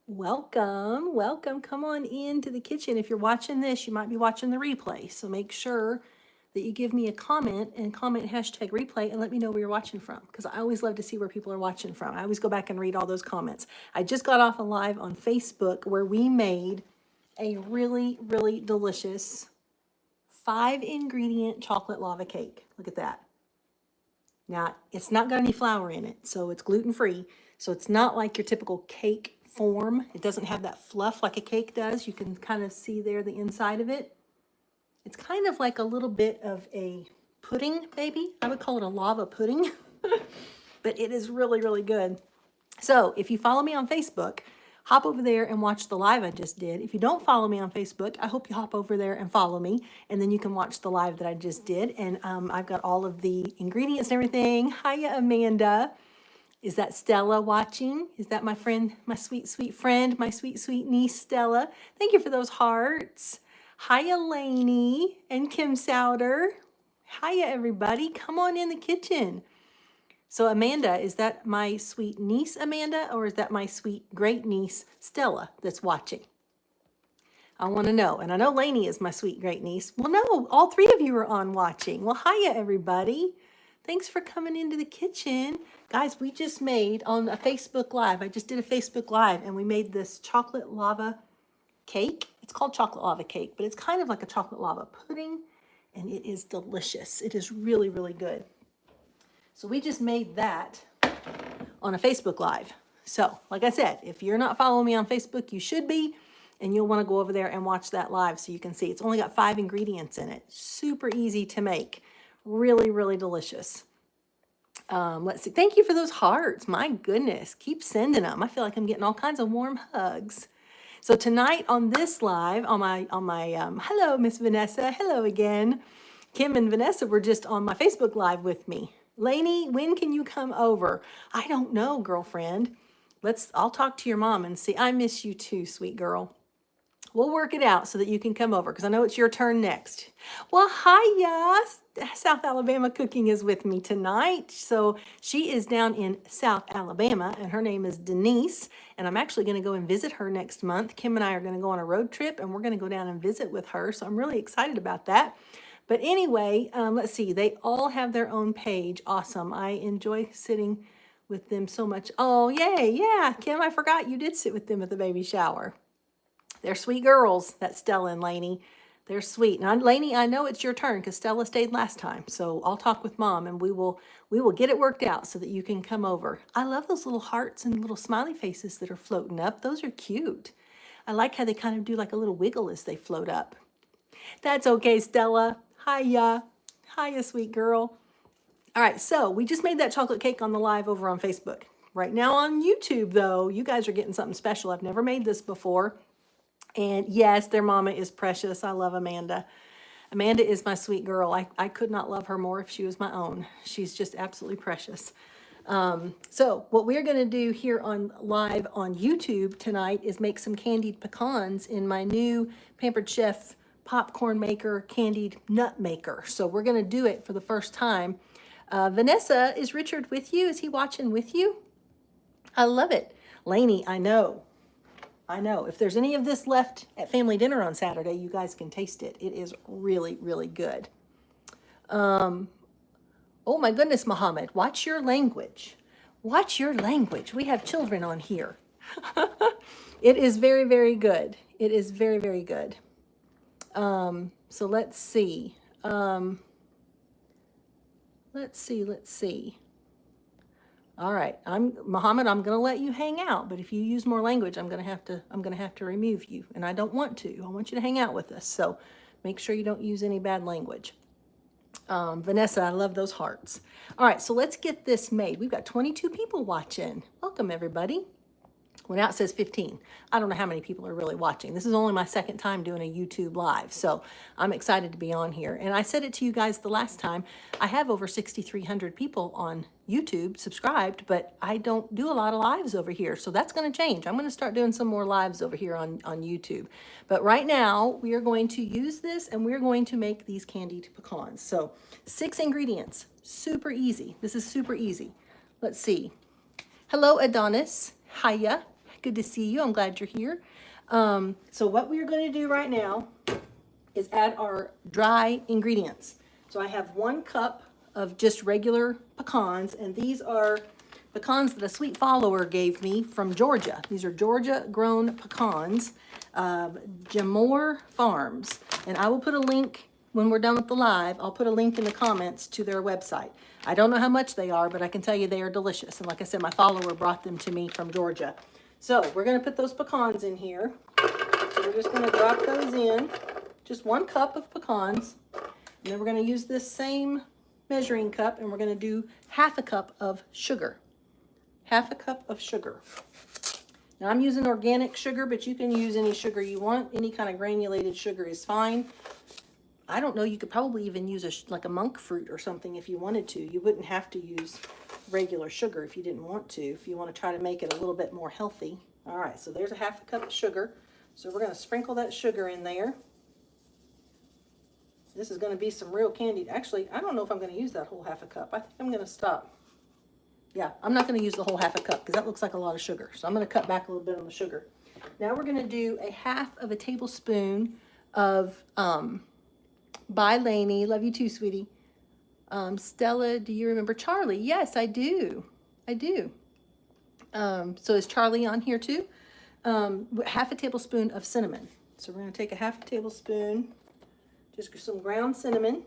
Welcome, welcome. Come on into the kitchen. If you're watching this, you might be watching the replay. So make sure that you give me a comment and comment hashtag replay and let me know where you're watching from because I always love to see where people are watching from. I always go back and read all those comments. I just got off a live on Facebook where we made a really, really delicious 5-ingredient chocolate lava cake. Look at that. Now, it's not got any flour in it, so it's gluten-free. So it's not like your typical cake form. It doesn't have that fluff like a cake does. You can kind of see there the inside of it. It's kind of like a little bit of a pudding, maybe. I would call it a lava pudding, but it is really, really good. So if you follow me on Facebook, hop over there and watch the live I just did. If you don't follow me on Facebook, I hope you hop over there and follow me, and then you can watch the live that I just did. And I've got all of the ingredients and everything. Hiya, Amanda. Is that Stella watching? Is that my friend, my sweet, sweet friend, my sweet, sweet niece, Stella? Thank you for those hearts. Hiya, Lainey and Kim Souter. Hiya, everybody. Come on in the kitchen. So Amanda, is that my sweet niece, Amanda, or is that my sweet great niece, Stella, that's watching? I want to know. And I know Lainey is my sweet great niece. Well, no, all three of you are on watching. Well, hiya, everybody. Thanks for coming into the kitchen. Guys, we just made on a Facebook Live. I just did a Facebook Live, and we made this chocolate lava cake. It's called chocolate lava cake, but it's kind of like a chocolate lava pudding, and it is delicious. It is really, really good. So we just made that on a Facebook Live. So, like I said, if you're not following me on Facebook, you should be, and you'll want to go over there and watch that live so you can see. It's only got 5 ingredients in it. Super easy to make. Really, really delicious. Let's see. Thank you for those hearts. My goodness. Keep sending them. I feel like I'm getting all kinds of warm hugs. So tonight on this live, on my hello, Miss Vanessa. Hello again. Kim and Vanessa were just on my Facebook Live with me. Lainey, when can you come over? I don't know, girlfriend. I'll talk to your mom and see. I miss you too, sweet girl. We'll work it out so that you can come over because I know it's your turn next. Well, hiya. South Alabama Cooking is with me tonight. So she is down in South Alabama and her name is Denise. And I'm actually going to go and visit her next month. Kim and I are going to go on a road trip and we're going to go down and visit with her. So I'm really excited about that. But anyway, let's see. They all have their own page. Awesome. I enjoy sitting with them so much. Oh, yay. Yeah, Kim, I forgot you did sit with them at the baby shower. They're sweet girls, that's Stella and Lainey. They're sweet. Now, Lainey, I know it's your turn because Stella stayed last time. So I'll talk with Mom and we will get it worked out so that you can come over. I love those little hearts and little smiley faces that are floating up. Those are cute. I like how they kind of do like a little wiggle as they float up. That's okay, Stella. Hiya. Hiya, sweet girl. All right, so we just made that chocolate cake on the live over on Facebook. Right now on YouTube, though, you guys are getting something special. I've never made this before. And yes, their mama is precious. I love Amanda. Amanda is my sweet girl. I could not love her more if she was my own. She's just absolutely precious. So what we're going to do here on live on YouTube tonight is make some candied pecans in my new Pampered Chef popcorn maker, candied nut maker. So we're going to do it for the first time. Vanessa, is Richard with you? Is he watching with you? I love it. Lainey, I know. If there's any of this left at family dinner on Saturday, you guys can taste it. It is really, really good. Oh my goodness, Muhammad, watch your language. Watch your language. We have children on here. It is very, very good. It is very, very good. So let's see. Let's see. All right, Muhammad, I'm going to let you hang out, but if you use more language, I'm going to have to remove you, and I don't want to. I want you to hang out with us. So make sure you don't use any bad language. Vanessa, I love those hearts. All right, so let's get this made. We've got 22 people watching. Welcome, everybody. Well, now it says 15. I don't know how many people are really watching. This is only my second time doing a YouTube live, so I'm excited to be on here. And I said it to you guys the last time. I have over 6,300 people on YouTube subscribed, but I don't do a lot of lives over here, so that's going to change. I'm going to start doing some more lives over here on YouTube. But right now, we are going to use this, and we're going to make these candied pecans. So 6 ingredients. Super easy. This is super easy. Let's see. Hello, Adonis. Hiya. good to see you. I'm glad you're here. So what we're going to do right now is add our dry ingredients. So I have 1 cup of just regular pecans, and these are pecans that a sweet follower gave me from Georgia. These are Georgia grown pecans, Jamor Farms. And I will put a link when we're done with the live. I'll put a link in the comments to their website. I don't know how much they are, but I can tell you they are delicious. And like I said, my follower brought them to me from Georgia. So we're going to put those pecans in here. So we're just going to drop those in. Just 1 cup of pecans. And then we're going to use this same measuring cup, and we're going to do half a cup of sugar. Half a cup of sugar. Now I'm using organic sugar, but you can use any sugar you want. Any kind of granulated sugar is fine. I don't know, you could probably even use like a monk fruit or something if you wanted to. You wouldn't have to use regular sugar if you didn't want to, if you want to try to make it a little bit more healthy. All right, so there's a half a cup of sugar. So we're going to sprinkle that sugar in there. This is going to be some real candied. Actually, I don't know if I'm going to use that whole half a cup. I think I'm going to stop. Yeah, I'm not going to use the whole half a cup because that looks like a lot of sugar. So I'm going to cut back a little bit on the sugar. Now we're going to do a half of a tablespoon of Bye, Lainey. Love you too, sweetie. Stella, do you remember Charlie? Yes, I do. I do. So is Charlie on here too? Half a tablespoon of cinnamon. So we're going to take a half a tablespoon, just some ground cinnamon,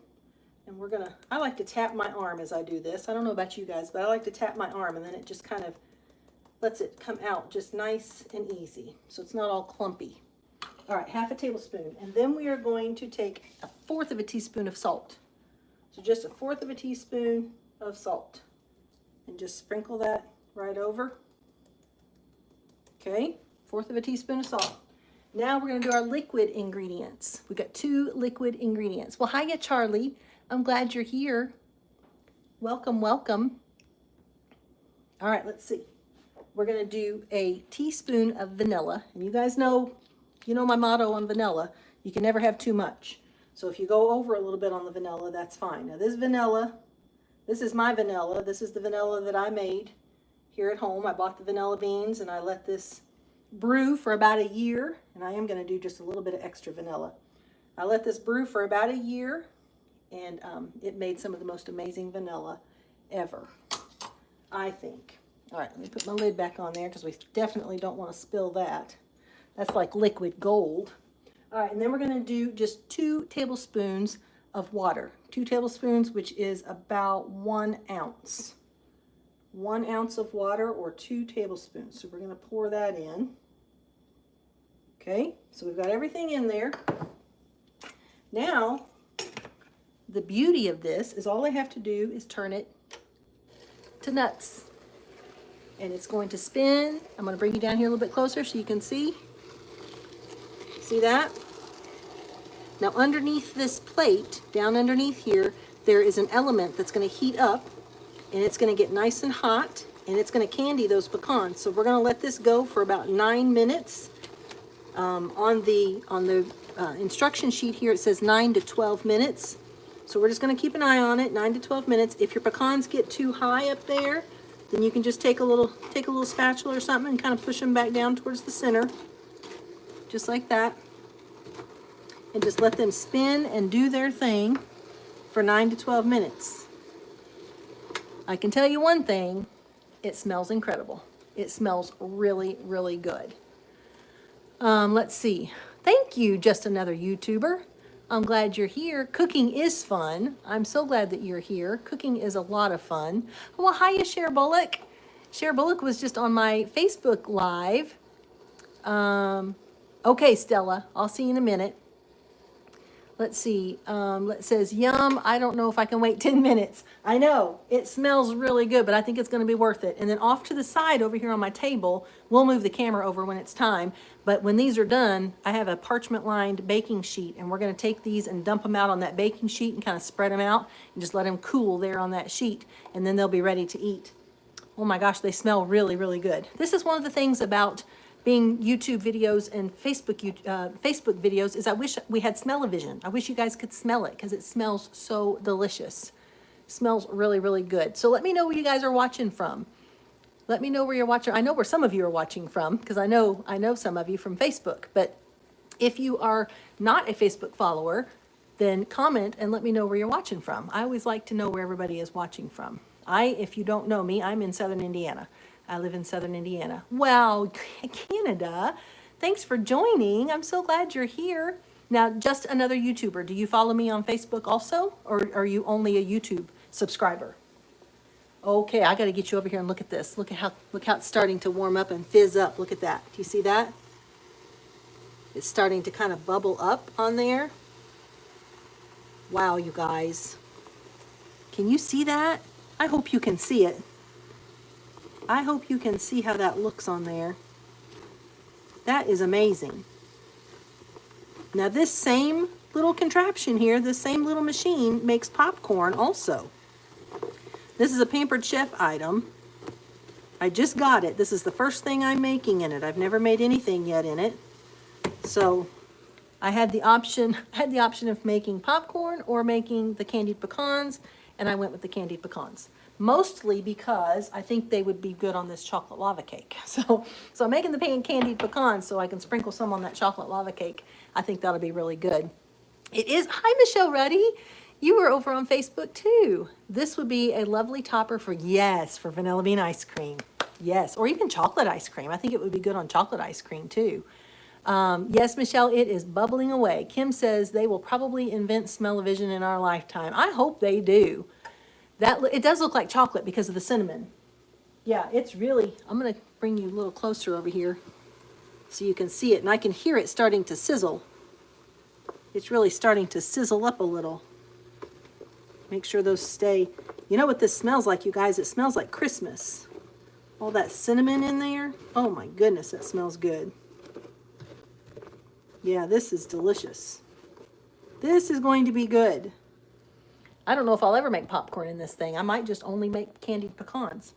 and we're going to, I like to tap my arm as I do this. I don't know about you guys, but I like to tap my arm, and then it just kind of lets it come out just nice and easy. So it's not all clumpy. All right, half a tablespoon. And then we are going to take 1/4 of a teaspoon of salt. So just 1/4 of a teaspoon of salt. And just sprinkle that right over. Okay, 1/4 of a teaspoon of salt. Now we're going to do our liquid ingredients. We got 2 liquid ingredients. Well, hiya, Charlie. I'm glad you're here. Welcome, welcome. All right, let's see. We're going to do a teaspoon of vanilla. And you guys know, you know my motto on vanilla, you can never have too much. So if you go over a little bit on the vanilla, that's fine. Now this vanilla, this is my vanilla. This is the vanilla that I made here at home. I bought the vanilla beans and I let this brew for about a year. And I am going to do just a little bit of extra vanilla. I let this brew for about a year, and it made some of the most amazing vanilla ever, I think. All right, let me put my lid back on there because we definitely don't want to spill that. That's like liquid gold. All right, and then we're going to do just 2 tablespoons of water. 2 tablespoons, which is about 1 ounce. 1 ounce of water, or 2 tablespoons. So we're going to pour that in. Okay, so we've got everything in there. Now, the beauty of this is all I have to do is turn it to nuts. And it's going to spin. I'm going to bring you down here a little bit closer so you can see. See that? Now underneath this plate, down underneath here, there is an element that's going to heat up, and it's going to get nice and hot, and it's going to candy those pecans. So we're going to let this go for about 9 minutes. On the instruction sheet here, it says 9 to 12 minutes. So we're just going to keep an eye on it, 9 to 12 minutes. If your pecans get too high up there, then you can just take a little spatula or something and kind of push them back down towards the center. Just like that, and just let them spin and do their thing for 9 to 12 minutes. I can tell you one thing, it smells incredible. It smells really, really good. Let's see. Thank you, just another YouTuber. I'm glad you're here. Cooking is fun. I'm so glad that you're here. Cooking is a lot of fun. Well, hiya, Cher Bullock. Cher Bullock was just on my Facebook Live. Okay, Stella, I'll see you in a minute. Let's see. It says, yum. I don't know if I can wait 10 minutes. I know. It smells really good, but I think it's going to be worth it. And then off to the side over here on my table, we'll move the camera over when it's time. But when these are done, I have a parchment-lined baking sheet, and we're going to take these and dump them out on that baking sheet and kind of spread them out and just let them cool there on that sheet, and then they'll be ready to eat. Oh my gosh, they smell really, really good. This is one of the things about being YouTube videos and Facebook videos is I wish we had smell-o-vision. I wish you guys could smell it because it smells so delicious. It smells really, really good. So let me know where you guys are watching from. Let me know where you're watching. I know where some of you are watching from, because I know some of you from Facebook. But if you are not a Facebook follower, then comment and let me know where you're watching from. I always like to know where everybody is watching from. If you don't know me, I'm in Southern Indiana. I live in Southern Indiana. Wow, Canada, thanks for joining. I'm so glad you're here. Now, just another YouTuber. Do you follow me on Facebook also, or are you only a YouTube subscriber? Okay, I got to get you over here and look at this. Look how it's starting to warm up and fizz up. Look at that. Do you see that? It's starting to kind of bubble up on there. Wow, you guys. Can you see that? I hope you can see it. I hope you can see how that looks on there. That is amazing. Now this same little contraption here, this same little machine makes popcorn also. This is a Pampered Chef item. I just got it. This is the first thing I'm making in it. I've never made anything yet in it. So I had the option of making popcorn or making the candied pecans, and I went with the candied pecans. Mostly because I think they would be good on this chocolate lava cake. So I'm making the candied pecans so I can sprinkle some on that chocolate lava cake. I think that'll be really good. It is, hi Michelle Ruddy. You were over on Facebook too. This would be a lovely topper for vanilla bean ice cream. Yes, or even chocolate ice cream. I think it would be good on chocolate ice cream too. Yes, Michelle, it is bubbling away. Kim says they will probably invent smell-o-vision in our lifetime. I hope they do. It does look like chocolate because of the cinnamon. Yeah, it's really, I'm going to bring you a little closer over here so you can see it, and I can hear it starting to sizzle. It's really starting to sizzle up a little. Make sure those stay. You know what this smells like, you guys? It smells like Christmas. All that cinnamon in there. Oh my goodness, that smells good. Yeah, this is delicious. This is going to be good. I don't know if I'll ever make popcorn in this thing. I might just only make candied pecans.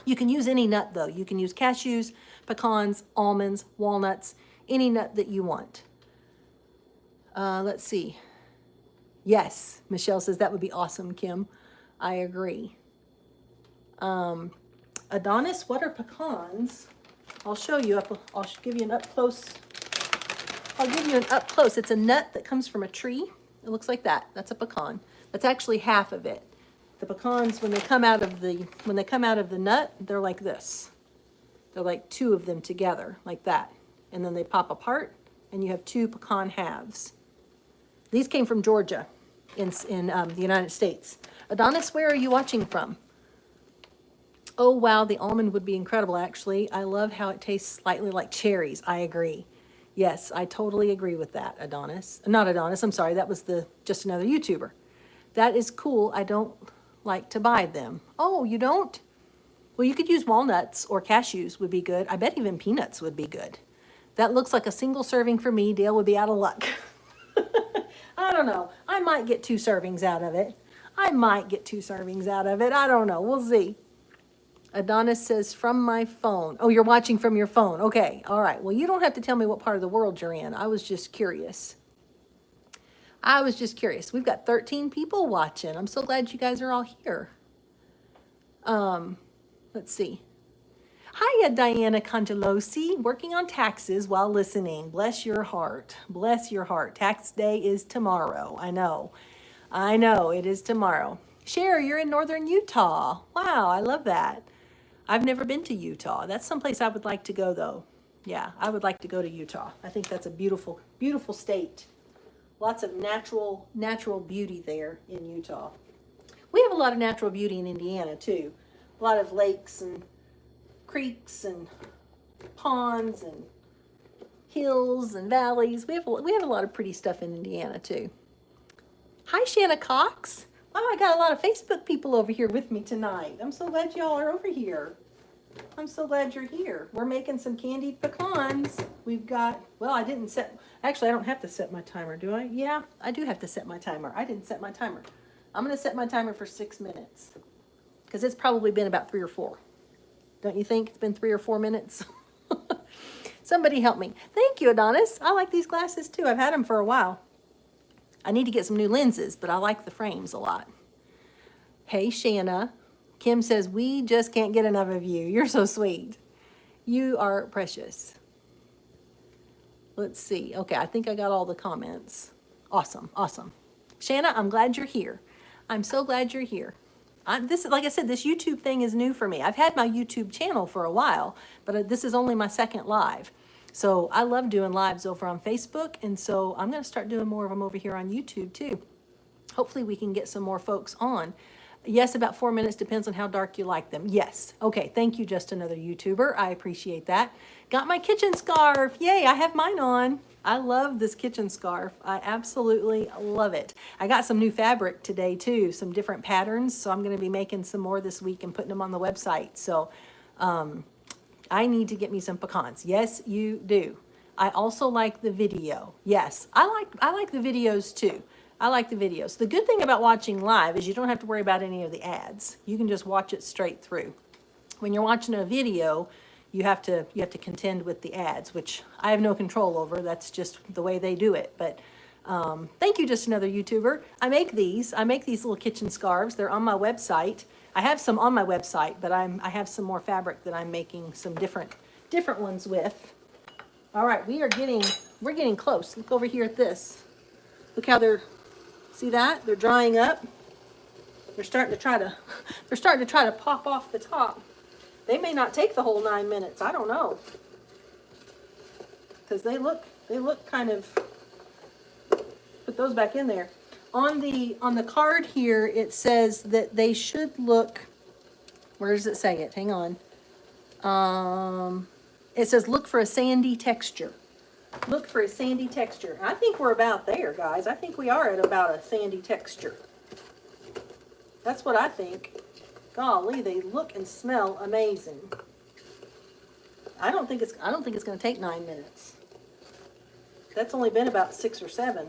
You can use any nut though. You can use cashews, pecans, almonds, walnuts, any nut that you want. Let's see. Yes, Michelle says that would be awesome, Kim. I agree. Adonis, what are pecans? I'll show you. I'll give you an up close. I'll give you an up close. It's a nut that comes from a tree. It looks like that. That's a pecan. That's actually half of it. The pecans, when they come out of the nut, they're like this. They're like two of them together, like that. And then they pop apart, and you have two pecan halves. These came from Georgia in the United States. Adonis, where are you watching from? Oh, wow, the almond would be incredible, actually. I love how it tastes slightly like cherries. I agree. Yes, I totally agree with that, Adonis. Not Adonis, I'm sorry. That was just another YouTuber. That is cool. I don't like to buy them. Oh, you don't? Well, you could use walnuts or cashews would be good. I bet even peanuts would be good. That looks like a single serving for me. Dale would be out of luck. I don't know. I might get 2 servings out of it. I don't know. We'll see. Adonis says, from my phone. Oh, you're watching from your phone. Okay. All right. Well, you don't have to tell me what part of the world you're in. I was just curious. We've got 13 people watching. I'm so glad you guys are all here. Let's see. Hiya, Diana Congelosi, working on taxes while listening. Bless your heart. Bless your heart. Tax day is tomorrow. I know, it is tomorrow. Cher, you're in northern Utah. Wow, I love that. I've never been to Utah. That's someplace I would like to go, though. Yeah, I would like to go to Utah. I think that's a beautiful, beautiful state. Lots of natural beauty there in Utah. We have a lot of natural beauty in Indiana, too. A lot of lakes and creeks and ponds and hills and valleys. We have a lot of pretty stuff in Indiana, too. Hi, Shanna Cox. Wow, I got a lot of Facebook people over here with me tonight. I'm so glad y'all are over here. I'm so glad you're here. We're making some candied pecans. We've got, well, I don't have to set my timer, do I? Yeah, I do have to set my timer. I didn't set my timer. I'm going to set my timer for 6 minutes because it's probably been about 3 or 4. Don't you think it's been 3 or 4 minutes? Somebody help me. Thank you, Adonis. I like these glasses too. I've had them for a while. I need to get some new lenses, but I like the frames a lot. Hey, Shanna. Kim says, we just can't get enough of you. You're so sweet. You are precious. Let's see. Okay, I think I got all the comments. Awesome, awesome. Shanna, I'm glad you're here. I'm so glad you're here. Like I said, this YouTube thing is new for me. I've had my YouTube channel for a while, but this is only my second live. So I love doing lives over on Facebook, and so I'm going to start doing more of them over here on YouTube too. Hopefully we can get some more folks on. Yes, about 4 minutes, depends on how dark you like them. Yes. Okay, thank you, just another YouTuber. I appreciate that. Got my kitchen scarf. Yay, I have mine on. I love this kitchen scarf. I absolutely love it. I got some new fabric today too, some different patterns. So I'm going to be making some more this week and putting them on the website. So I need to get me some pecans. Yes, you do. I also like the video. Yes, I like the videos too. I like the videos. The good thing about watching live is you don't have to worry about any of the ads. You can just watch it straight through. When you're watching a video, you have to contend with the ads, which I have no control over. That's just the way they do it. But thank you, just another YouTuber. I make these little kitchen scarves. They're on my website. I have some on my website, but I have some more fabric that I'm making some different ones with. All right, we're getting close. Look over here at this. Look how see that? They're drying up. They're starting to try to pop off the top. They may not take the whole 9 minutes. I don't know. Because they look kind of, put those back in there. On the card here, it says that they should look, where does it say it? Hang on. It says look for a sandy texture. Look for a sandy texture. I think we're about there, guys. I think we are at about a sandy texture. That's what I think. Golly, they look and smell amazing. I don't think it's going to take 9 minutes. That's only been about 6 or 7.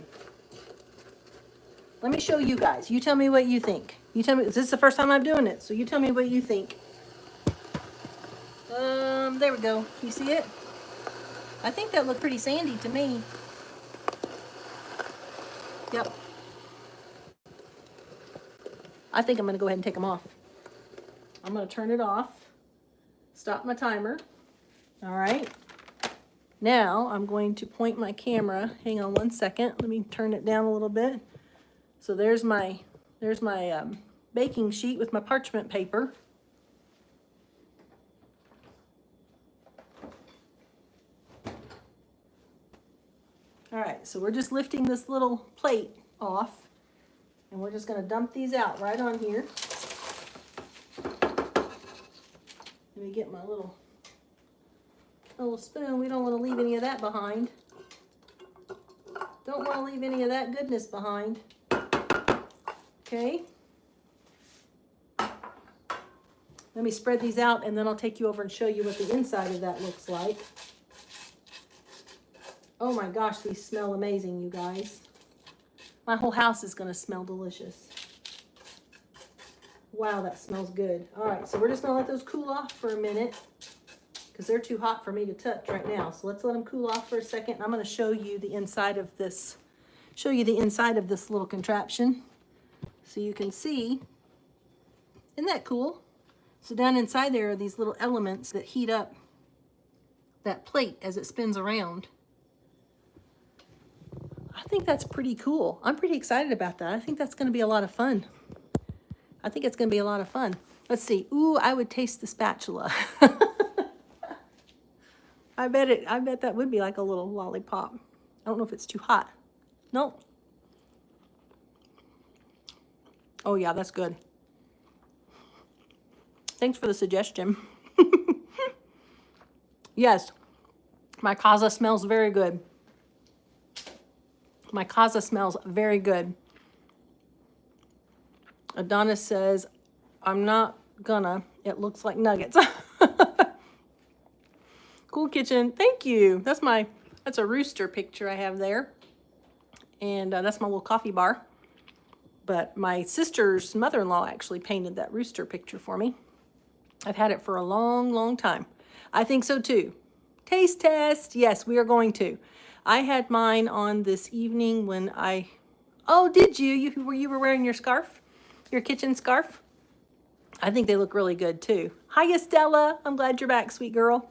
Let me show you guys. You tell me what you think. You tell me. This is the first time I'm doing it, so you tell me what you think. There we go. You see it? I think that looked pretty sandy to me. Yep. I think I'm going to go ahead and take them off. I'm going to turn it off. Stop my timer. All right. Now I'm going to point my camera. Hang on one second. Let me turn it down a little bit. So there's my baking sheet with my parchment paper. All right, so we're just lifting this little plate off, and we're just going to dump these out right on here. Let me get my little spoon. We don't want to leave any of that behind. Don't want to leave any of that goodness behind. Okay. Let me spread these out, and then I'll take you over and show you what the inside of that looks like. Oh my gosh, these smell amazing, you guys. My whole house is going to smell delicious. Wow, that smells good. All right, so we're just going to let those cool off for a minute because they're too hot for me to touch right now. So let's let them cool off for a second. I'm going to show you the inside of this, little contraption so you can see. Isn't that cool? So down inside there are these little elements that heat up that plate as it spins around. I think that's pretty cool. I'm pretty excited about that. I think that's going to be a lot of fun. Let's see. Ooh, I would taste the spatula. I bet that would be like a little lollipop. I don't know if it's too hot. No. Oh yeah, that's good. Thanks for the suggestion. Yes, my casa smells very good. My casa smells very good. Adonis says, I'm not gonna. It looks like nuggets. Cool kitchen. Thank you. That's a rooster picture I have there. And that's my little coffee bar. But my sister's mother-in-law actually painted that rooster picture for me. I've had it for a long, long time. I think so too. Taste test. Yes, we are going to. I had mine on this evening when oh, did you? You were wearing your scarf? Your kitchen scarf? I think they look really good too. Hiya, Stella. I'm glad you're back, sweet girl.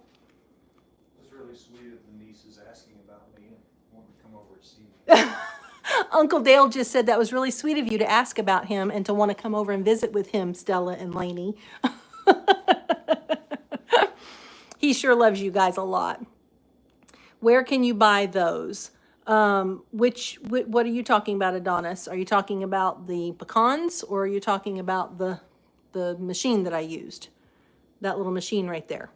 It was really sweet of the nieces asking about me and wanting to come over and see me. Uncle Dale just said that was really sweet of you to ask about him and to want to come over and visit with him, Stella and Lainey. He sure loves you guys a lot. Where can you buy those? What are you talking about, Adonis? Are you talking about the pecans, or are you talking about the machine that I used? That little machine right there.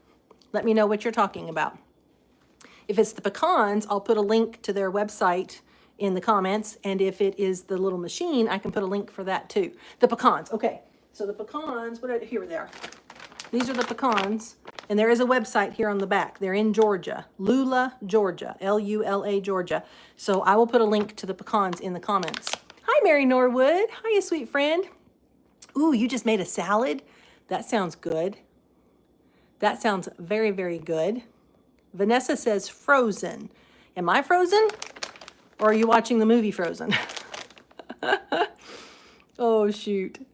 Let me know what you're talking about. If it's the pecans, I'll put a link to their website in the comments. And if it is the little machine, I can put a link for that too. The pecans. Okay. So the pecans, here they are. These are the pecans. And there is a website here on the back. They're in Georgia. Lula, Georgia. Lula, Georgia. So I will put a link to the pecans in the comments. Hi, Mary Norwood. Hiya, sweet friend. Ooh, you just made a salad? That sounds good. That sounds very, very good. Vanessa says frozen. Am I frozen? Or are you watching the movie Frozen? Oh, shoot.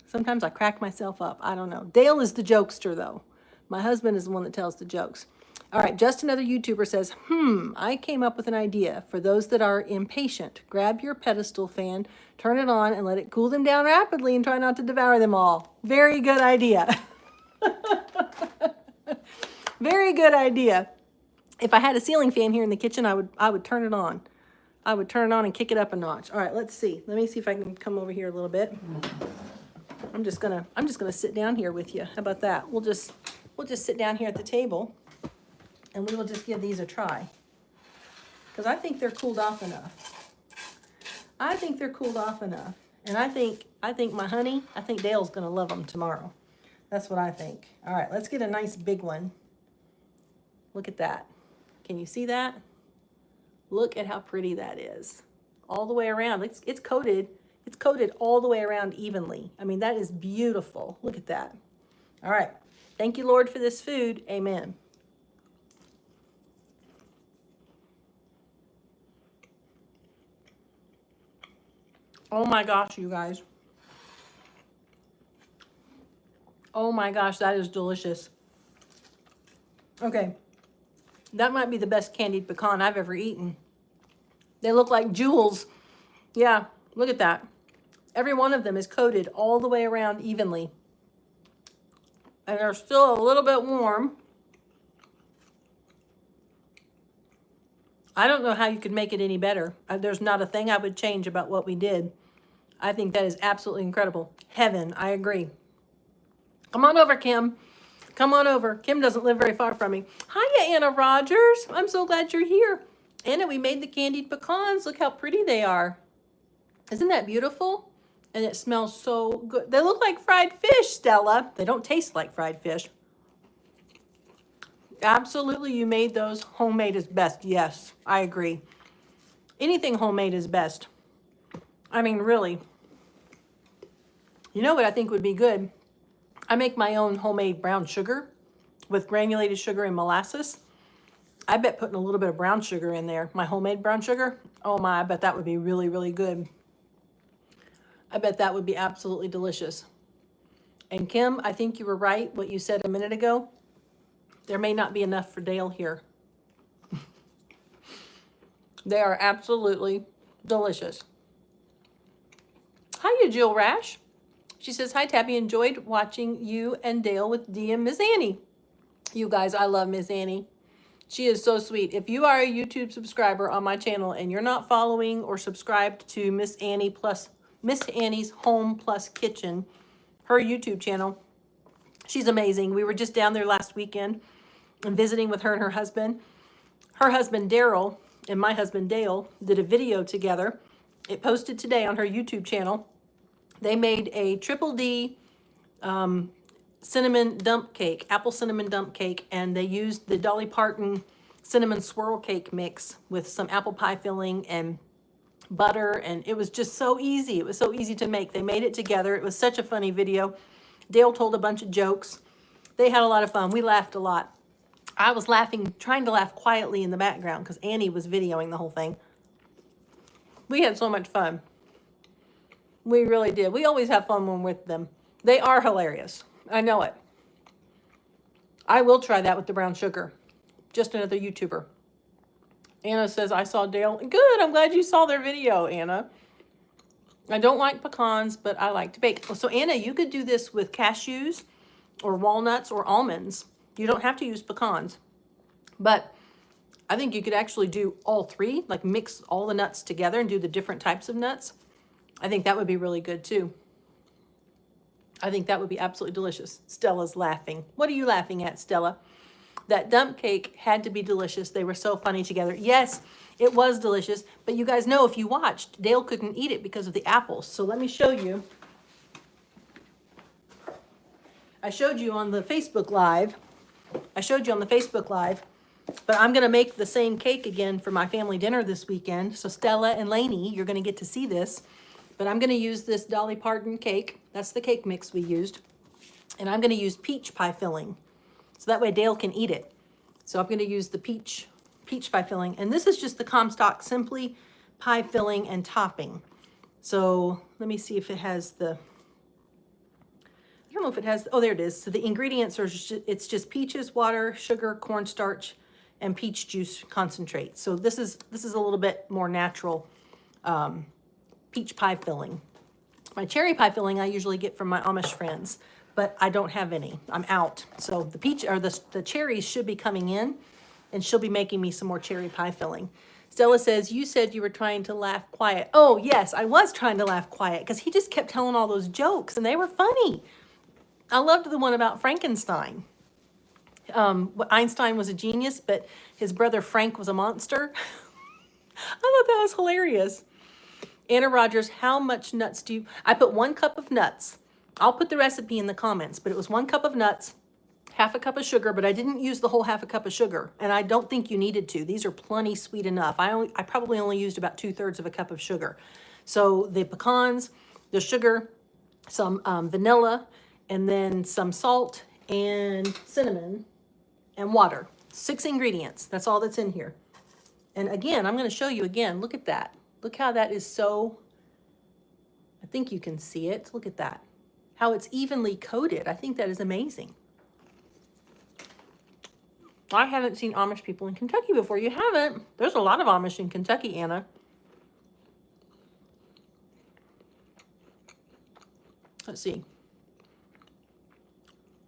Sometimes I crack myself up. I don't know. Dale is the jokester, though. My husband is the one that tells the jokes. All right, just another YouTuber says, I came up with an idea for those that are impatient. Grab your pedestal fan, turn it on, and let it cool them down rapidly and try not to devour them all. Very good idea. Very good idea. If I had a ceiling fan here in the kitchen, I would turn it on. I would turn it on and kick it up a notch. All right, let's see. Let me see if I can come over here a little bit. I'm just gonna sit down here with you. How about that? We'll just sit down here at the table, and we will just give these a try. Because I think they're cooled off enough. I think they're cooled off enough, and I think my honey, I think Dale's gonna love them tomorrow. That's what I think. All right, let's get a nice big one. Look at that. Can you see that? Look at how pretty that is. All the way around. It's coated. It's coated all the way around evenly. I mean, that is beautiful. Look at that. All right. Thank you, Lord, for this food. Amen. Oh my gosh, you guys. Oh my gosh, that is delicious. Okay. That might be the best candied pecan I've ever eaten. They look like jewels. Yeah, look at that. Every one of them is coated all the way around evenly. And they're still a little bit warm. I don't know how you could make it any better. There's not a thing I would change about what we did. I think that is absolutely incredible. Heaven, I agree. Come on over, Kim. Come on over. Kim doesn't live very far from me. Hiya, Anna Rogers. I'm so glad you're here. Anna, we made the candied pecans. Look how pretty they are. Isn't that beautiful? And it smells so good. They look like fried fish, Stella. They don't taste like fried fish. Absolutely, you made those. Homemade is best. Yes, I agree. Anything homemade is best. I mean, really. You know what I think would be good? I make my own homemade brown sugar with granulated sugar and molasses. I bet putting a little bit of brown sugar in there, my homemade brown sugar, oh my, I bet that would be really, really good. I bet that would be absolutely delicious. And Kim, I think you were right, what you said a minute ago. There may not be enough for Dale here. They are absolutely delicious. Hiya, Jill Rash. She says, hi, Tabby. Enjoyed watching you and Dale with Dee and Miss Annie. You guys, I love Miss Annie. She is so sweet. If you are a YouTube subscriber on my channel and you're not following or subscribed to Miss Annie's Home Plus Kitchen, her YouTube channel, she's amazing. We were just down there last weekend and visiting with her and her husband. Her husband, Daryl, and my husband, Dale, did a video together. It posted today on her YouTube channel. They made a Triple D cinnamon dump cake, apple cinnamon dump cake, and they used the Dolly Parton cinnamon swirl cake mix with some apple pie filling and butter, and it was just so easy. It was so easy to make. They made it together. It was such a funny video. Dale told a bunch of jokes. They had a lot of fun. We laughed a lot. I was laughing, trying to laugh quietly in the background because Annie was videoing the whole thing. We had so much fun. We really did. We always have fun when we're with them. They are hilarious. I know it. I will try that with the brown sugar. Just another YouTuber. Anna says, I saw Dale. Good. I'm glad you saw their video, Anna. I don't like pecans, but I like to bake. So Anna, you could do this with cashews or walnuts or almonds. You don't have to use pecans. But I think you could actually do all three, like mix all the nuts together and do the different types of nuts. I think that would be really good too. I think that would be absolutely delicious. Stella's laughing. What are you laughing at, Stella? That dump cake had to be delicious. They were so funny together. Yes, it was delicious. But you guys know if you watched, Dale couldn't eat it because of the apples. So let me show you. I showed you on the Facebook Live. But I'm going to make the same cake again for my family dinner this weekend. So Stella and Lainey, you're going to get to see this. But I'm going to use this Dolly Parton cake. That's the cake mix we used. And I'm going to use peach pie filling. So that way Dale can eat it. So I'm going to use the peach pie filling. And this is just the Comstock Simply pie filling and topping. So let me see if it has the... I don't know if it has... Oh, there it is. So the ingredients are... It's just peaches, water, sugar, cornstarch, and peach juice concentrate. So this is a little bit more natural peach pie filling. My cherry pie filling I usually get from my Amish friends, but I don't have any. I'm out. So the peach or the cherries should be coming in, and she'll be making me some more cherry pie filling. Stella says, you said you were trying to laugh quiet. Oh, yes, I was trying to laugh quiet because he just kept telling all those jokes, and they were funny. I loved the one about Frankenstein. Einstein was a genius, but his brother Frank was a monster. I thought that was hilarious. Anna Rogers, how much nuts do you... I put 1 cup of nuts. I'll put the recipe in the comments, but it was 1 cup of nuts, half a cup of sugar, but I didn't use the whole half a cup of sugar, and I don't think you needed to. These are plenty sweet enough. I probably only used about 2/3 of a cup of sugar. So the pecans, the sugar, some vanilla, and then some salt and cinnamon and water. 6 ingredients. That's all that's in here. And again, I'm going to show you again. Look at that. Look how that is so, I think you can see it. Look at that. How it's evenly coated. I think that is amazing. I haven't seen Amish people in Kentucky before. You haven't? There's a lot of Amish in Kentucky, Anna. Let's see.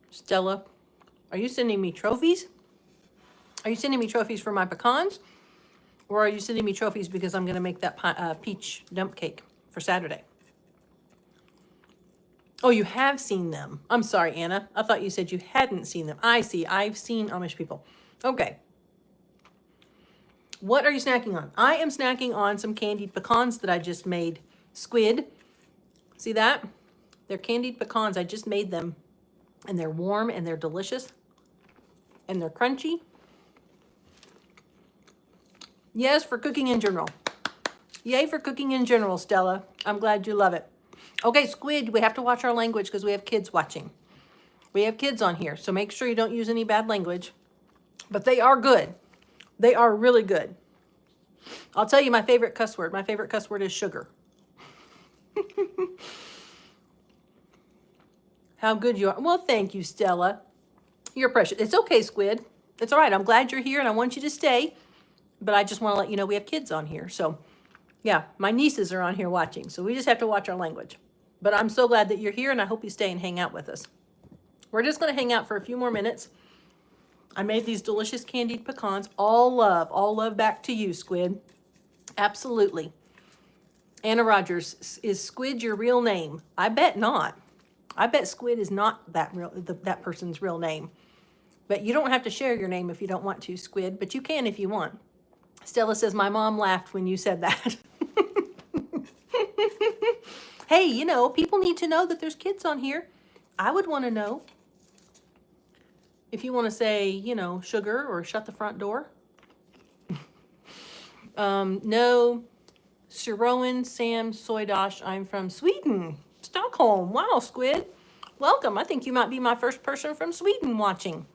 Stella, are you sending me trophies? Are you sending me trophies for my pecans? Or are you sending me trophies because I'm going to make that peach dump cake for Saturday? Oh, you have seen them. I'm sorry, Anna. I thought you said you hadn't seen them. I see. I've seen Amish people. Okay. What are you snacking on? I am snacking on some candied pecans that I just made. Squid. See that? They're candied pecans. I just made them. And they're warm and they're delicious. And they're crunchy. Yes, for cooking in general. Yay for cooking in general, Stella. I'm glad you love it. Okay, squid, we have to watch our language because we have kids watching. We have kids on here, so make sure you don't use any bad language. But they are good. They are really good. I'll tell you my favorite cuss word. My favorite cuss word is sugar. How good you are. Well, thank you, Stella. You're precious. It's okay, squid. It's all right. I'm glad you're here, and I want you to stay. But I just want to let you know we have kids on here. So, yeah, my nieces are on here watching. So we just have to watch our language. But I'm so glad that you're here, and I hope you stay and hang out with us. We're just going to hang out for a few more minutes. I made these delicious candied pecans. All love back to you, Squid. Absolutely. Anna Rogers, is Squid your real name? I bet not. I bet Squid is not that person's real name. But you don't have to share your name if you don't want to, Squid, but you can if you want. Stella says, my mom laughed when you said that. Hey, you know, people need to know that there's kids on here. I would want to know. If you want to say, you know, sugar or shut the front door. No, Siroan Sam Soydosh, I'm from Sweden, Stockholm. Wow, Squid. Welcome. I think you might be my first person from Sweden watching.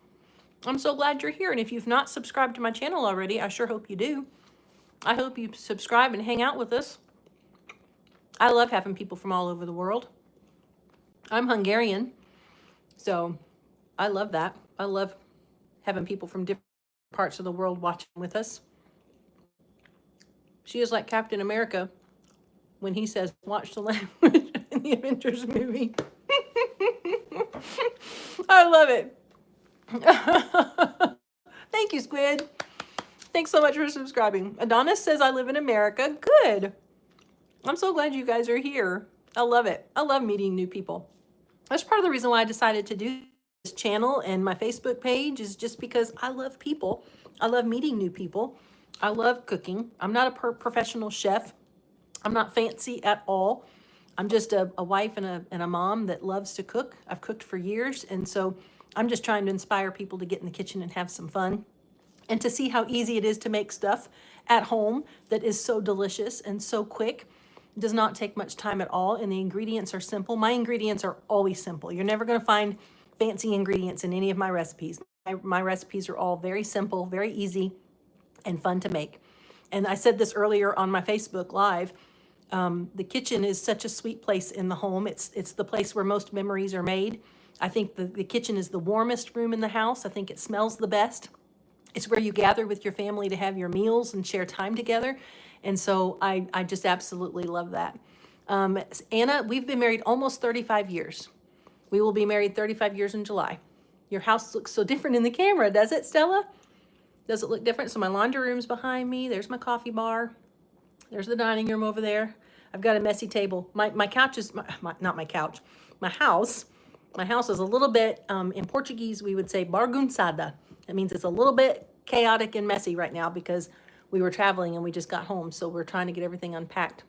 I'm so glad you're here. And if you've not subscribed to my channel already, I sure hope you do. I hope you subscribe and hang out with us. I love having people from all over the world. I'm Hungarian, so I love that. I love having people from different parts of the world watching with us. She is like Captain America when he says, watch the language in the Avengers movie. I love it. Thank you, Squid. Thanks so much for subscribing. Adonis says, I live in America. Good. I'm so glad you guys are here. I love it. I love meeting new people. That's part of the reason why I decided to do this channel and my Facebook page is just because I love people. I love meeting new people. I love cooking. I'm not a professional chef. I'm not fancy at all. I'm just a wife and a mom that loves to cook. I've cooked for years. And so I'm just trying to inspire people to get in the kitchen and have some fun and to see how easy it is to make stuff at home that is so delicious and so quick. It does not take much time at all, and the ingredients are simple. My ingredients are always simple. You're never going to find fancy ingredients in any of my recipes. My recipes are all very simple, very easy, and fun to make. And I said this earlier on my Facebook Live. The kitchen is such a sweet place in the home. It's the place where most memories are made. I think the kitchen is the warmest room in the house. I think it smells the best. It's where you gather with your family to have your meals and share time together. And so I just absolutely love that. Anna, we've been married almost 35 years. We will be married 35 years in July. Your house looks so different in the camera, does it, Stella? Does it look different? So my laundry room's behind me. There's my coffee bar. There's the dining room over there. I've got a messy table. My couch is, not my couch, my house. My house is a little bit, in Portuguese, we would say bagunçada. That means it's a little bit chaotic and messy right now because we were traveling and we just got home. So we're trying to get everything unpacked.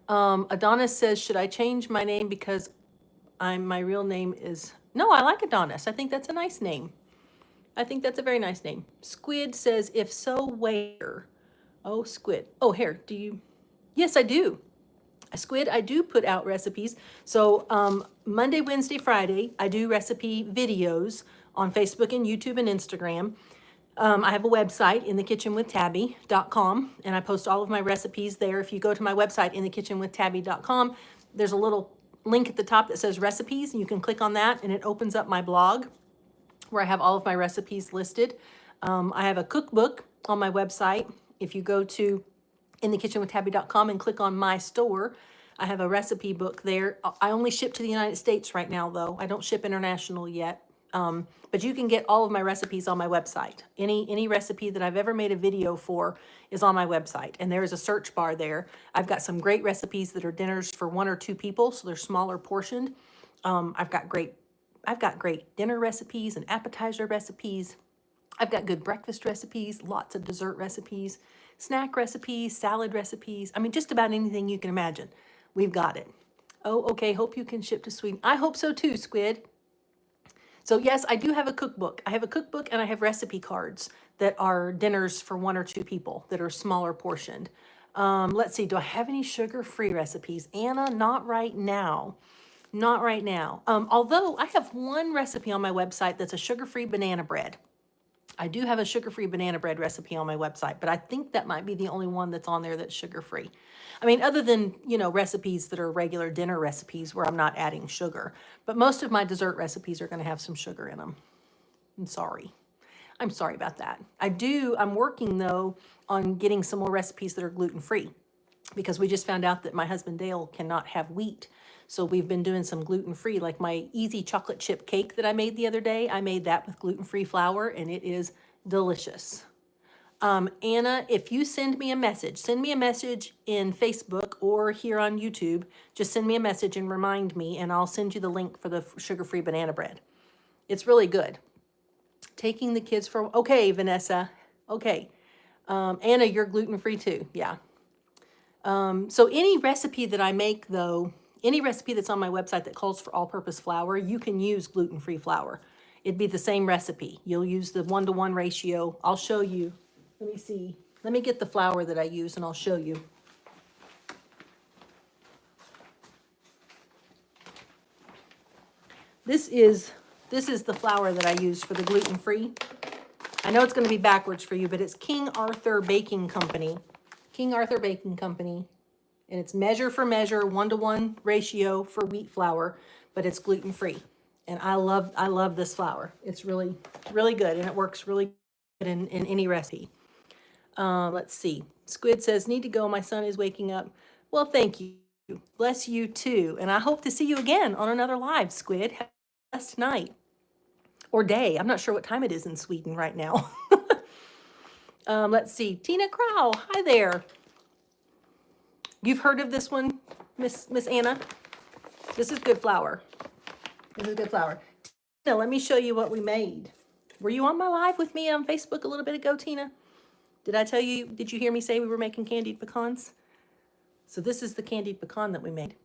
Adonis says, should I change my name because my real name is, no, I like Adonis. I think that's a nice name. I think that's a very nice name. Squid says, if so, where? Oh, Squid. Oh, here, do you? Yes, I do. Squid, I do put out recipes. So Monday, Wednesday, Friday, I do recipe videos on Facebook and YouTube and Instagram. I have a website, inthekitchenwithtabby.com, and I post all of my recipes there. If you go to my website, inthekitchenwithtabby.com, there's a little link at the top that says recipes, and you can click on that, and it opens up my blog where I have all of my recipes listed. I have a cookbook on my website. If you go to inthekitchenwithtabby.com and click on my store, I have a recipe book there. I only ship to the United States right now, though. I don't ship international yet. But you can get all of my recipes on my website. Any recipe that I've ever made a video for is on my website. And there is a search bar there. I've got some great recipes that are dinners for 1 or 2 people, so they're smaller portioned. I've got great dinner recipes and appetizer recipes. I've got good breakfast recipes, lots of dessert recipes, snack recipes, salad recipes. I mean, just about anything you can imagine. We've got it. Oh, okay. Hope you can ship to Sweden. I hope so too, Squid. So yes, I do have a cookbook. I have a cookbook and I have recipe cards that are dinners for 1 or 2 people that are smaller portioned. Let's see, do I have any sugar-free recipes? Anna, not right now. Not right now. Although I have one recipe on my website that's a sugar-free banana bread. I do have a sugar-free banana bread recipe on my website, but I think that might be the only one that's on there that's sugar-free. I mean, other than, recipes that are regular dinner recipes where I'm not adding sugar. But most of my dessert recipes are going to have some sugar in them. I'm sorry. I'm sorry about that. I'm working, though, on getting some more recipes that are gluten-free because we just found out that my husband Dale cannot have wheat. So we've been doing some gluten-free, like my easy chocolate chip cake that I made the other day. I made that with gluten-free flour, and it is delicious. Anna, if you send me a message in Facebook or here on YouTube, just send me a message and remind me, and I'll send you the link for the sugar-free banana bread. It's really good. Taking the kids for, okay, Vanessa, okay. Anna, you're gluten-free too, yeah. So any recipe that I make, though, any recipe that's on my website that calls for all-purpose flour, you can use gluten-free flour. It'd be the same recipe. You'll use the 1-to-1 ratio. I'll show you. Let me see. Let me get the flour that I use and I'll show you. This is the flour that I use for the gluten-free. I know it's going to be backwards for you, but it's King Arthur Baking Company. King Arthur Baking Company. And it's measure for measure, 1-to-1 ratio for wheat flour, but it's gluten-free. And I love this flour. It's really, really good, and it works really good in any recipe. Let's see. Squid says, need to go. My son is waking up. Well, thank you. Bless you too. And I hope to see you again on another live, Squid. Have a blessed night or day. I'm not sure what time it is in Sweden right now. Let's see. Tina Crow. Hi there. You've heard of this one, Miss Anna? This is good flour. This is good flour. Tina, let me show you what we made. Were you on my live with me on Facebook a little bit ago, Tina? Did I tell you, did you hear me say we were making candied pecans? So this is the candied pecan that we made.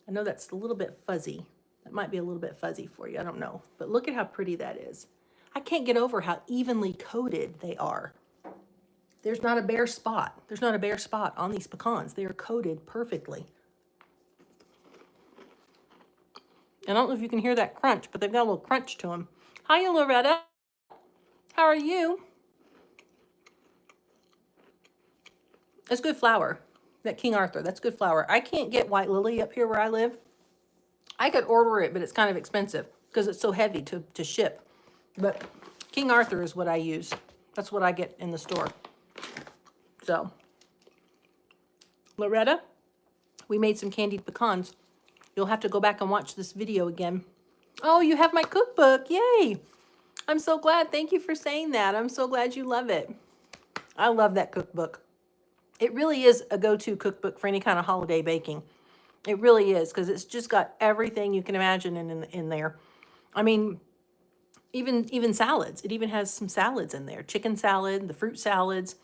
I know that's a little bit fuzzy. That might be a little bit fuzzy for you. I don't know. But look at how pretty that is. I can't get over how evenly coated they are. There's not a bare spot. There's not a bare spot on these pecans. They are coated perfectly. I don't know if you can hear that crunch, but they've got a little crunch to them. Hi, Loretta. How are you? That's good flour. That King Arthur, that's good flour. I can't get white lily up here where I live. I could order it, but it's kind of expensive because it's so heavy to ship. But King Arthur is what I use. That's what I get in the store. So, Loretta, we made some candied pecans. You'll have to go back and watch this video again. Oh, you have my cookbook. Yay. I'm so glad. Thank you for saying that. I'm so glad you love it. I love that cookbook. It really is a go-to cookbook for any kind of holiday baking. It really is, because it's just got everything you can imagine in there. I mean, even salads. It even has some salads in there. Chicken salad, the fruit salads,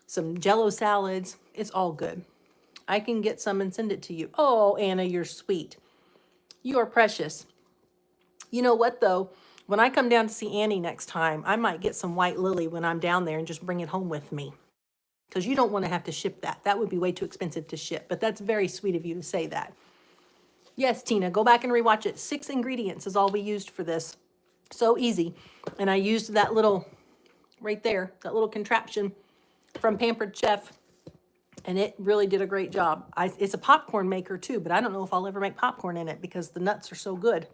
some Jell-O salads. It's all good. I can get some and send it to you. Oh, Anna, you're sweet. You are precious. You know what, though? When I come down to see Annie next time, I might get some white lily when I'm down there and just bring it home with me. Because you don't want to have to ship that. That would be way too expensive to ship. But that's very sweet of you to say that. Yes, Tina, go back and rewatch it. 6 ingredients is all we used for this. So easy. And I used that little, right there, that little contraption from Pampered Chef. And it really did a great job. It's a popcorn maker too, but I don't know if I'll ever make popcorn in it because the nuts are so good.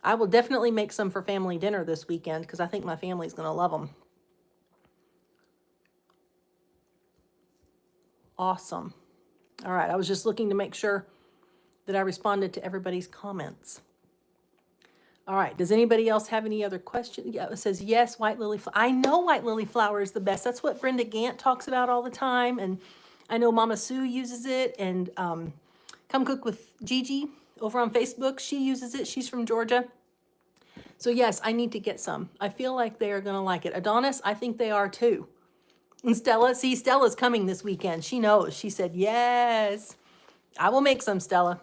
I will definitely make some for family dinner this weekend because I think my family's going to love them. Awesome. All right, I was just looking to make sure that I responded to everybody's comments. All right, does anybody else have any other questions? Yeah, it says, yes, white lily flower. I know white lily flower is the best. That's what Brenda Gant talks about all the time. And I know Mama Sue uses it. And Come Cook with Gigi over on Facebook, she uses it. She's from Georgia. So yes, I need to get some. I feel like they are going to like it. Adonis, I think they are too. And Stella, see, Stella's coming this weekend. She knows. She said, yes, I will make some, Stella.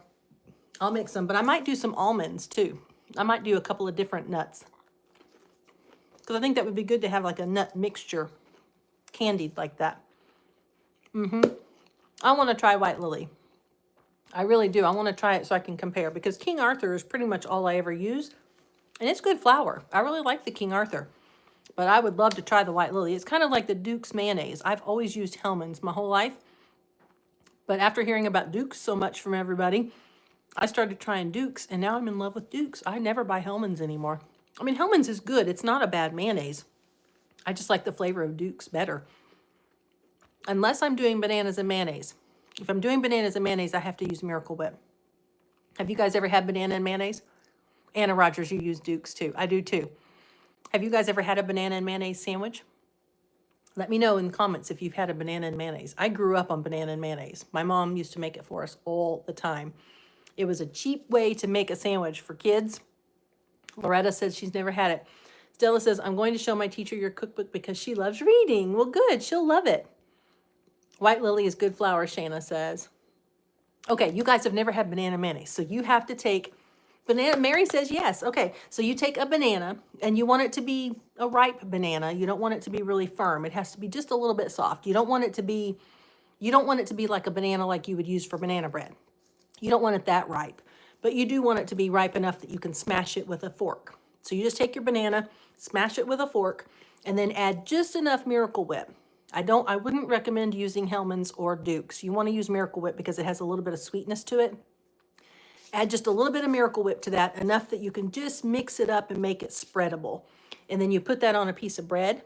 I'll make some, but I might do some almonds too. I might do a couple of different nuts. Because I think that would be good to have like a nut mixture, candied like that. I want to try white lily. I really do. I want to try it so I can compare. Because King Arthur is pretty much all I ever use. And it's good flour. I really like the King Arthur. But I would love to try the white lily. It's kind of like the Duke's mayonnaise. I've always used Hellmann's my whole life. But after hearing about Duke's so much from everybody, I started trying Duke's, and now I'm in love with Duke's. I never buy Hellmann's anymore. I mean, Hellmann's is good. It's not a bad mayonnaise. I just like the flavor of Duke's better. Unless I'm doing bananas and mayonnaise. If I'm doing bananas and mayonnaise, I have to use Miracle Whip. Have you guys ever had banana and mayonnaise? Anna Rogers, you use Duke's too. I do too. Have you guys ever had a banana and mayonnaise sandwich? Let me know in the comments if you've had a banana and mayonnaise. I grew up on banana and mayonnaise. My mom used to make it for us all the time. It was a cheap way to make a sandwich for kids. Loretta says she's never had it. Stella says, I'm going to show my teacher your cookbook because she loves reading. Well, good. She'll love it. White lily is good flour, Shana says. Okay, you guys have never had banana and mayonnaise. So you have to take banana. Mary says yes. Okay, so you take a banana and you want it to be a ripe banana. You don't want it to be really firm. It has to be just a little bit soft. You don't want it to be like a banana like you would use for banana bread. You don't want it that ripe, but you do want it to be ripe enough that you can smash it with a fork. So you just take your banana, smash it with a fork, and then add just enough Miracle Whip. I wouldn't recommend using Hellman's or Duke's. You want to use Miracle Whip because it has a little bit of sweetness to it. Add just a little bit of Miracle Whip to that, enough that you can just mix it up and make it spreadable. And then you put that on a piece of bread,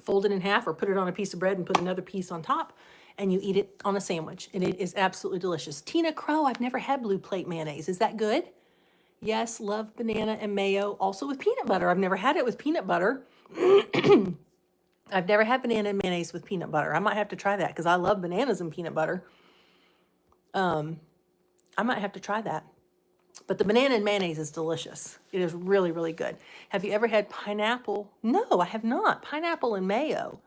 fold it in half, or put it on a piece of bread and put another piece on top, and you eat it on a sandwich. And it is absolutely delicious. Tina Crow, I've never had Blue Plate mayonnaise. Is that good? Yes, love banana and mayo, also with peanut butter. I've never had it with peanut butter. I've never had banana and mayonnaise with peanut butter. I might have to try that because I love bananas and peanut butter. I might have to try that. But the banana and mayonnaise is delicious. It is really, really good. Have you ever had pineapple? No, I have not. Pineapple and mayo.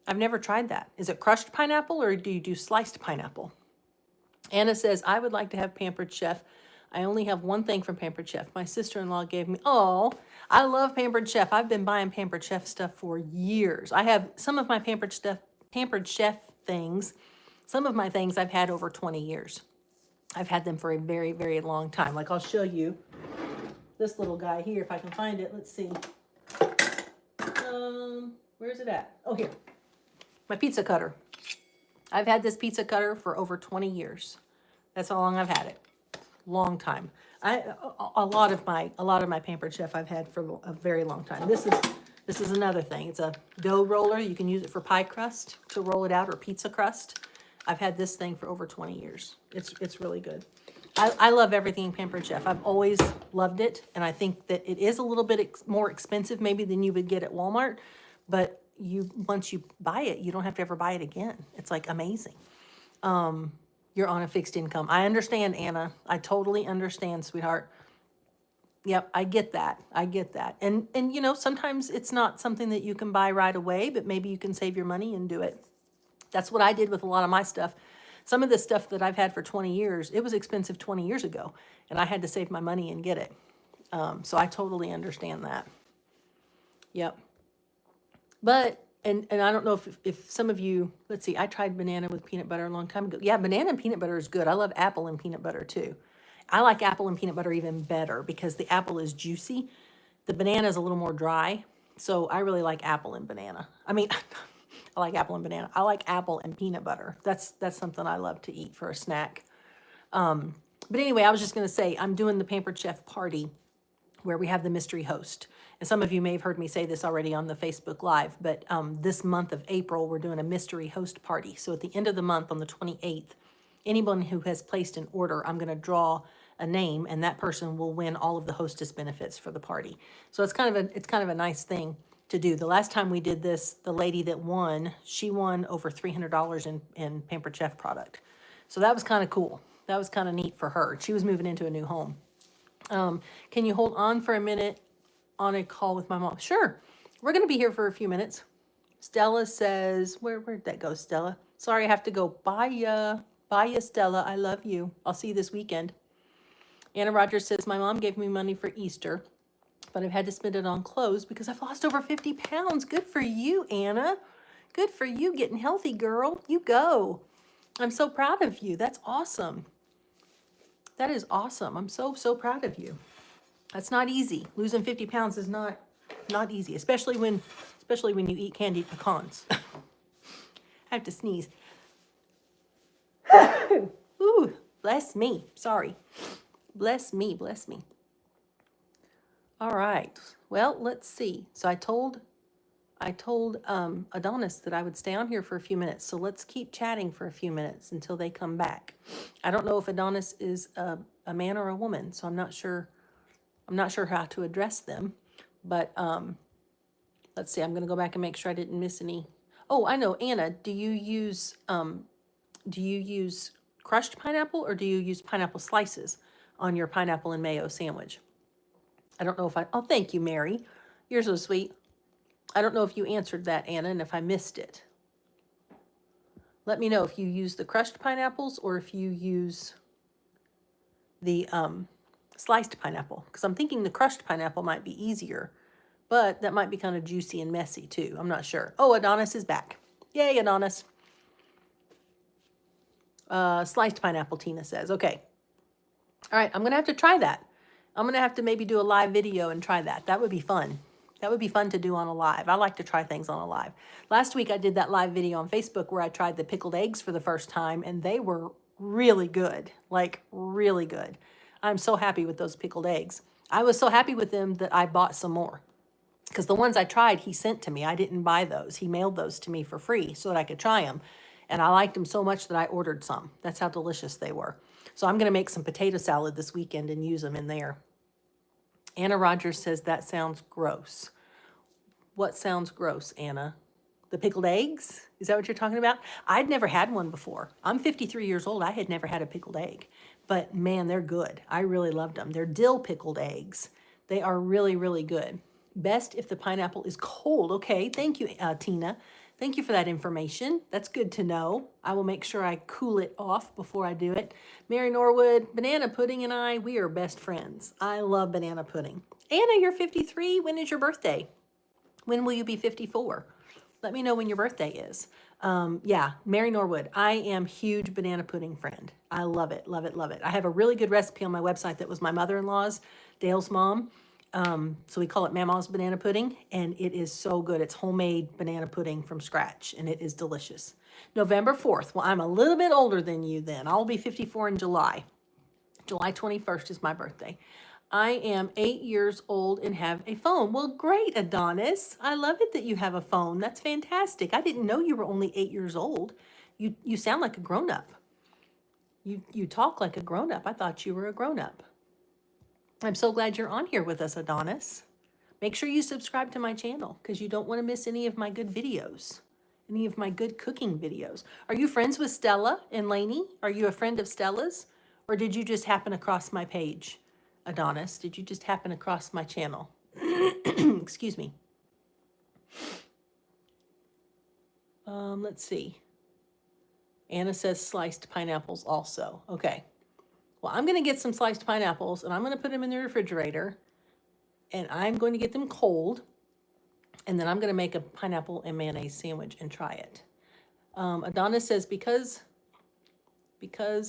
I've never tried that. Is it crushed pineapple or do you do sliced pineapple? Anna says, I would like to have Pampered Chef. I only have one thing from Pampered Chef. My sister-in-law gave me, oh, I love Pampered Chef. I've been buying Pampered Chef stuff for years. I have some of my Pampered Chef things. Some of my things I've had over 20 years. I've had them for a very, very long time. Like I'll show you this little guy here if I can find it. Let's see. Where's it at? Oh, here. My pizza cutter. I've had this pizza cutter for over 20 years. That's how long I've had it. Long time. A lot of my Pampered Chef I've had for a very long time. This is another thing. It's a dough roller. You can use it for pie crust to roll it out or pizza crust. I've had this thing for over 20 years. It's really good. I love everything Pampered Chef. I've always loved it, and I think that it is a little bit more expensive maybe than you would get at Walmart, but once you buy it, you don't have to ever buy it again. It's like amazing. You're on a fixed income. I understand, Anna. I totally understand, sweetheart. Yep, I get that. I get that. And you know, sometimes it's not something that you can buy right away, but maybe you can save your money and do it. That's what I did with a lot of my stuff. Some of the stuff that I've had for 20 years, it was expensive 20 years ago, and I had to save my money and get it. So I totally understand that. Yep. But, and I don't know if some of you, let's see, I tried banana with peanut butter a long time ago. Yeah, banana and peanut butter is good. I love apple and peanut butter too. I like apple and peanut butter even better because the apple is juicy. The banana is a little more dry. So I really like apple and banana. I mean, I like apple and banana. I like apple and peanut butter. That's something I love to eat for a snack. But anyway, I was just going to say, I'm doing the Pampered Chef party where we have the mystery host. And some of you may have heard me say this already on the Facebook Live, but this month of April, we're doing a mystery host party. So at the end of the month on the 28th, anyone who has placed an order, I'm going to draw a name, and that person will win all of the hostess benefits for the party. So it's kind of a nice thing to do. The last time we did this, the lady that won, she won over $300 in Pampered Chef product. So that was kind of cool. That was kind of neat for her. She was moving into a new home. Can you hold on for a minute on a call with my mom? Sure. We're going to be here for a few minutes. Stella says, where'd that go, Stella? Sorry, I have to go. Bye, ya. Bye, ya, Stella. I love you. I'll see you this weekend. Anna Rogers says, my mom gave me money for Easter, but I've had to spend it on clothes because I've lost over 50 pounds. Good for you, Anna. Good for you getting healthy, girl. You go. I'm so proud of you. That's awesome. That is awesome. I'm so, so proud of you. That's not easy. Losing 50 pounds is not easy, especially when you eat candied pecans. I have to sneeze. Ooh, bless me. Sorry. Bless me, bless me. All right. Well, let's see. So I told Adonis that I would stay on here for a few minutes. So let's keep chatting for a few minutes until they come back. I don't know if Adonis is a man or a woman, so I'm not sure how to address them. But let's see. I'm going to go back and make sure I didn't miss any. Oh, I know. Anna, do you use crushed pineapple or do you use pineapple slices on your pineapple and mayo sandwich? I don't know if oh, thank you, Mary. You're so sweet. I don't know if you answered that, Anna, and if I missed it. Let me know if you use the crushed pineapples or if you use the sliced pineapple, because I'm thinking the crushed pineapple might be easier, but that might be kind of juicy and messy too. I'm not sure. Oh, Adonis is back. Yay, Adonis. Sliced pineapple, Tina says. Okay. All right, I'm going to have to try that. I'm going to have to maybe do a live video and try that. That would be fun. That would be fun to do on a live. I like to try things on a live. Last week I did that live video on Facebook where I tried the pickled eggs for the first time, and they were really good, like really good. I'm so happy with those pickled eggs. I was so happy with them that I bought some more, because the ones I tried, he sent to me. I didn't buy those. He mailed those to me for free so that I could try them. And I liked them so much that I ordered some. That's how delicious they were. So I'm going to make some potato salad this weekend and use them in there. Anna Rogers says, that sounds gross. What sounds gross, Anna? The pickled eggs? Is that what you're talking about? I'd never had one before. I'm 53 years old. I had never had a pickled egg. But man, they're good. I really loved them. They're dill pickled eggs. They are really, really good. Best if the pineapple is cold. Okay, thank you, Tina. Thank you for that information. That's good to know. I will make sure I cool it off before I do it. Mary Norwood, banana pudding and I, we are best friends. I love banana pudding. Anna, you're 53. When is your birthday? When will you be 54? Let me know when your birthday is. Yeah, Mary Norwood, I am huge banana pudding friend. I love it, love it, love it. I have a really good recipe on my website that was my mother-in-law's, Dale's mom. So we call it Mama's banana pudding, and it is so good. It's homemade banana pudding from scratch, and it is delicious. November 4th. Well, I'm a little bit older than you then. I'll be 54 in July. July 21st is my birthday. I am 8 years old and have a phone. Well, great, Adonis. I love it that you have a phone. That's fantastic. I didn't know you were only 8 years old. You sound like a grown-up. You talk like a grown-up. I thought you were a grown-up. I'm so glad you're on here with us, Adonis. Make sure you subscribe to my channel because you don't want to miss any of my good videos, any of my good cooking videos. Are you friends with Stella and Lainey? Are you a friend of Stella's? Or did you just happen across my page, Adonis? Did you just happen across my channel? Excuse me. Let's see. Anna says sliced pineapples also. Okay. Well, I'm going to get some sliced pineapples, and I'm going to put them in the refrigerator, and I'm going to get them cold, and then I'm going to make a pineapple and mayonnaise sandwich and try it. Adonis says, because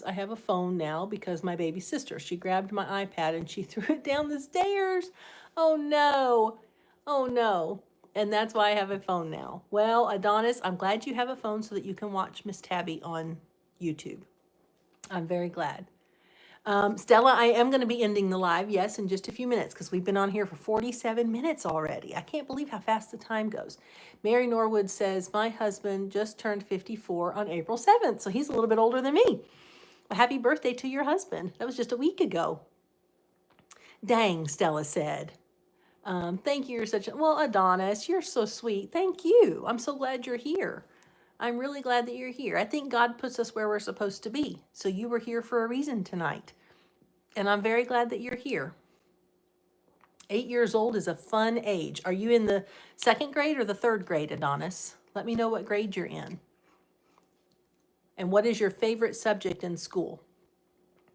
I have a phone now, because my baby sister, she grabbed my iPad and she threw it down the stairs. Oh, no. Oh, no. And that's why I have a phone now. Well, Adonis, I'm glad you have a phone so that you can watch Miss Tabby on YouTube. I'm very glad. Stella, I am going to be ending the live, yes, in just a few minutes, because we've been on here for 47 minutes already. I can't believe how fast the time goes. Mary Norwood says, my husband just turned 54 on April 7th, so he's a little bit older than me. Well, happy birthday to your husband. That was just a week ago. Dang, Stella said. Thank you, you're such a, well, Adonis, you're so sweet. Thank you. I'm so glad you're here. I'm really glad that you're here. I think God puts us where we're supposed to be. So you were here for a reason tonight. And I'm very glad that you're here. 8 years old is a fun age. Are you in the second grade or the third grade, Adonis? Let me know what grade you're in. And what is your favorite subject in school?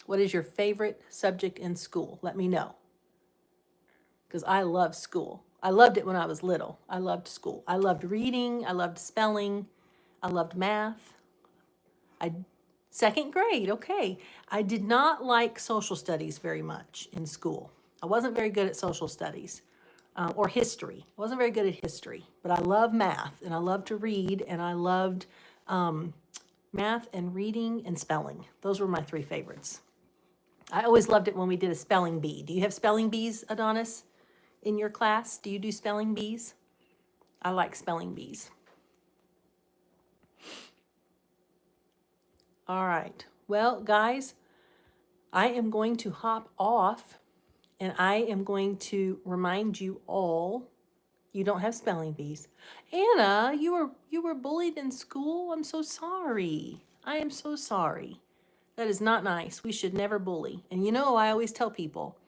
What is your favorite subject in school? Let me know. Because I love school. I loved it when I was little. I loved school. I loved reading. I loved spelling. I loved math. Second grade, okay. I did not like social studies very much in school. I wasn't very good at social studies or history. I wasn't very good at history, but I love math and I love to read, and I loved math and reading and spelling. Those were my three favorites. I always loved it when we did a spelling bee. Do you have spelling bees, Adonis, in your class? Do you do spelling bees? I like spelling bees. All right. Well, guys, I am going to hop off, and I am going to remind you all, you don't have spelling bees. Anna, you were bullied in school? I'm so sorry. I am so sorry. That is not nice. We should never bully. And you know, I always tell people,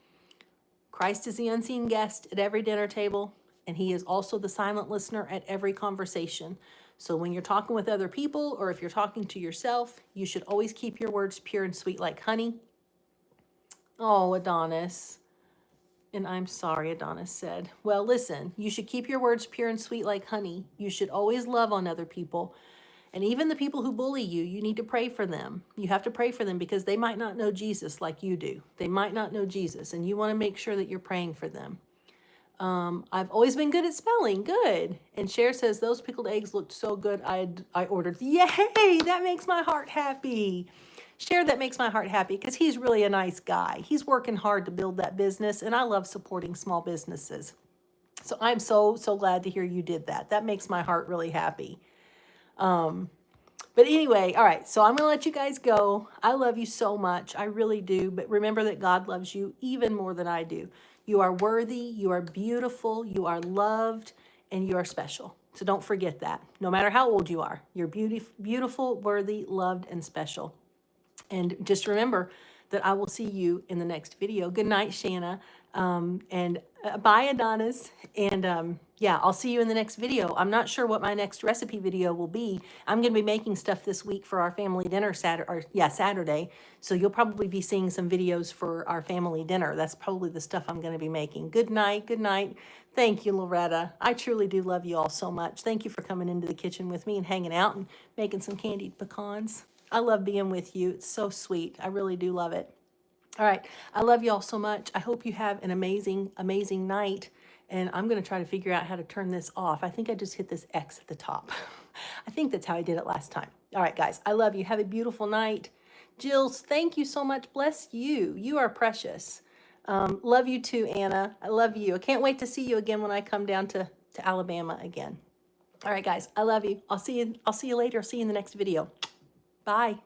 Christ is the unseen guest at every dinner table, and he is also the silent listener at every conversation. So when you're talking with other people, or if you're talking to yourself, you should always keep your words pure and sweet like honey. Oh, Adonis. And I'm sorry, Adonis said. Well, listen, you should keep your words pure and sweet like honey. You should always love on other people. And even the people who bully you, you need to pray for them. You have to pray for them because they might not know Jesus like you do. They might not know Jesus, and you want to make sure that you're praying for them. I've always been good at spelling. Good. And Cher says, those pickled eggs looked so good. I ordered. Yay! That makes my heart happy. Cher, that makes my heart happy because he's really a nice guy. He's working hard to build that business, and I love supporting small businesses. So I'm so glad to hear you did that. That makes my heart really happy. But anyway, all right, so I'm going to let you guys go. I love you so much. I really do. But remember that God loves you even more than I do. You are worthy, you are beautiful, you are loved, and you are special. So don't forget that. No matter how old you are, you're beautiful, worthy, loved, and special. And just remember that I will see you in the next video. Good night, Shanna. Bye, Adonis. And yeah, I'll see you in the next video. I'm not sure what my next recipe video will be. I'm going to be making stuff this week for our family dinner Saturday. So you'll probably be seeing some videos for our family dinner. That's probably the stuff I'm going to be making. Good night. Good night. Thank you, Loretta. I truly do love you all so much. Thank you for coming into the kitchen with me and hanging out and making some candied pecans. I love being with you. It's so sweet. I really do love it. All right. I love you all so much. I hope you have an amazing, amazing night. And I'm going to try to figure out how to turn this off. I think I just hit this X at the top. I think that's how I did it last time. All right, guys. I love you. Have a beautiful night. Jill, thank you so much. Bless you. You are precious. Love you too, Anna. I love you. I can't wait to see you again when I come down to Alabama again. All right, guys. I love you. I'll see you later. I'll see you in the next video. Bye.